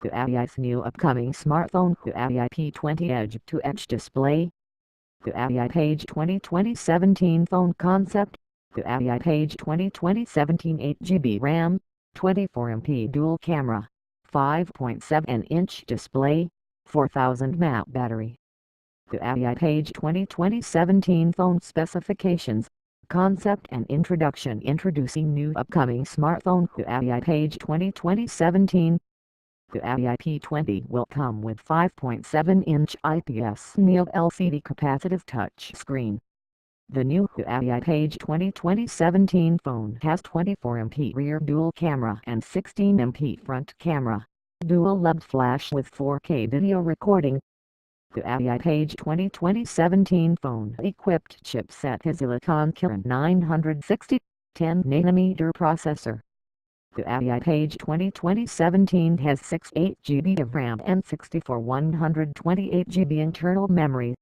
Huawei's new upcoming smartphone, Huawei P20 Edge to Edge display. Huawei P20 2017 phone concept. Huawei P20 2017 8GB RAM, 24MP dual camera, 5.7-inch display, 4000 mAh battery. Huawei P20 2017 phone specifications, concept and introduction. Introducing new upcoming smartphone Huawei P20 2017. The Huawei P20 will come with 5.7-inch IPS-NEO LCD capacitive touch screen. The new Huawei P20 2017 phone has 24MP rear dual camera and 16MP front camera, dual LED flash with 4K video recording. The Huawei P20 2017 phone equipped Chipset HiSilicon Kirin 960, 10nm processor. The Huawei P20 2017 has 68GB of RAM and 64 128GB internal memory.